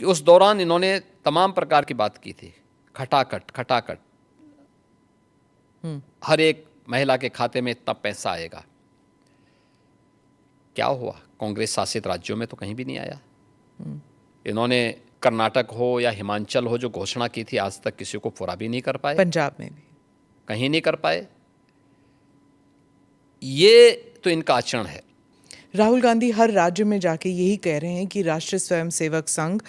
कि उस दौरान इन्होंने तमाम प्रकार की बात की थी, खटाखट खटाखट, हर एक महिला के खाते में इतना पैसा आएगा। क्या हुआ? कांग्रेस शासित राज्यों में तो कहीं भी नहीं आया। इन्होंने कर्नाटक हो या हिमाचल हो जो घोषणा की थी, आज तक किसी को पूरा भी नहीं कर पाए, पंजाब में भी कहीं नहीं कर पाए। ये तो इनका आचरण है। राहुल गांधी हर राज्य में जाके यही कह रहे हैं कि राष्ट्रीय स्वयंसेवक संघ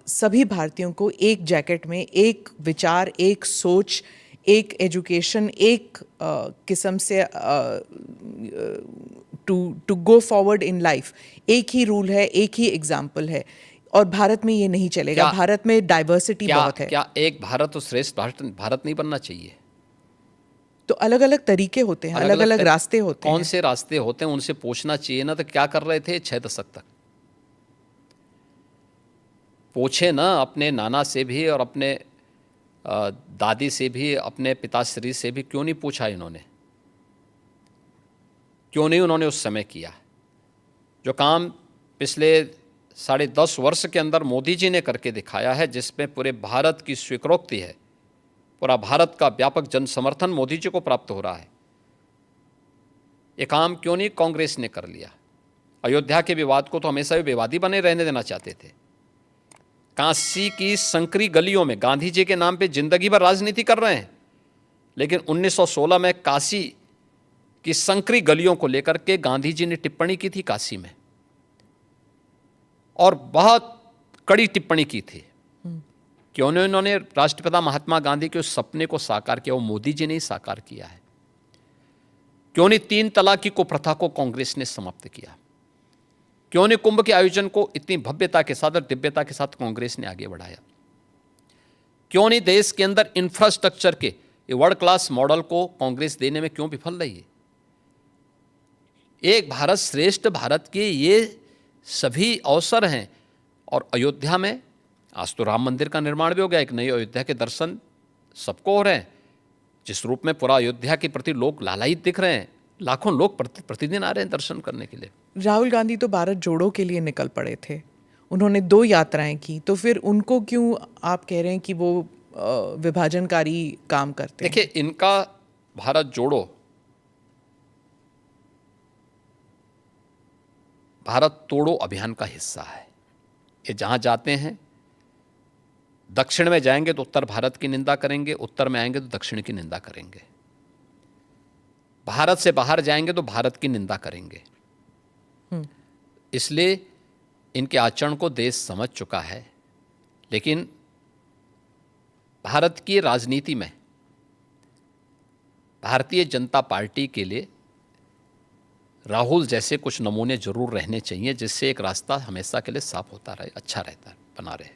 सभी भारतीयों को एक जैकेट में, एक विचार, एक सोच, एक एजुकेशन, एक किस्म से to go forward in life, एक ही रूल है, एक ही एग्जाम्पल है। और भारत में ये नहीं चलेगा। भारत में डाइवर्सिटी बहुत है। क्या एक भारत और श्रेष्ठ भारत नहीं बनना चाहिए? तो अलग अलग तरीके होते हैं, अलग अलग रास्ते होते हैं। कौन से रास्ते होते हैं उनसे पूछना चाहिए ना। तो क्या कर रहे थे 6 दशक तक? पूछे ना अपने नाना से भी और अपने दादी से भी, अपने पिताश्री से भी, क्यों नहीं पूछा इन्होंने? क्यों नहीं उन्होंने उस समय किया जो काम पिछले 10.5 वर्ष के अंदर मोदी जी ने करके दिखाया है, जिसमें पूरे भारत की स्वीकृति है, पूरा भारत का व्यापक जन समर्थन मोदी जी को प्राप्त हो रहा है। ये काम क्यों नहीं कांग्रेस ने कर लिया? अयोध्या के विवाद को तो हमेशा भी विवादी बने रहने देना चाहते थे। काशी की संकरी गलियों में गांधी जी के नाम पे जिंदगी भर राजनीति कर रहे हैं, लेकिन 1916 में काशी की संकरी गलियों को लेकर के गांधी जी ने टिप्पणी की थी काशी में, और बहुत कड़ी टिप्पणी की थी। क्यों नहीं उन्होंने राष्ट्रपिता महात्मा गांधी के उस सपने को साकार किया? वो मोदी जी ने ही साकार किया है। क्यों नहीं 3 तलाक की कुप्रथा को कांग्रेस ने समाप्त किया? क्यों नहीं कुंभ के आयोजन को इतनी भव्यता के साथ और दिव्यता के साथ कांग्रेस ने आगे बढ़ाया? क्यों नहीं देश के अंदर इंफ्रास्ट्रक्चर के वर्ल्ड क्लास मॉडल को कांग्रेस देने में क्यों विफल रही है? एक भारत श्रेष्ठ भारत के ये सभी अवसर हैं। और अयोध्या में आज तो राम मंदिर का निर्माण भी हो गया, एक नई अयोध्या के दर्शन सबको हो रहे हैं, जिस रूप में पूरा अयोध्या के प्रति लोग लालायित दिख रहे हैं। लाखों लोग प्रतिदिन आ रहे हैं दर्शन करने के लिए। राहुल गांधी तो भारत जोड़ो के लिए निकल पड़े थे, उन्होंने 2 यात्राएं की, तो फिर उनको क्यों आप कह रहे हैं कि वो विभाजनकारी काम करते हैं? देखिए, इनका भारत जोड़ो भारत तोड़ो अभियान का हिस्सा है। ये जहां जाते हैं, दक्षिण में जाएंगे तो उत्तर भारत की निंदा करेंगे, उत्तर में आएंगे तो दक्षिण की निंदा करेंगे, भारत से बाहर जाएंगे तो भारत की निंदा करेंगे। इसलिए इनके आचरण को देश समझ चुका है। लेकिन भारत की राजनीति में भारतीय जनता पार्टी के लिए राहुल जैसे कुछ नमूने जरूर रहने चाहिए, जिससे एक रास्ता हमेशा के लिए साफ होता रहे, अच्छा रहता है, बना रहे।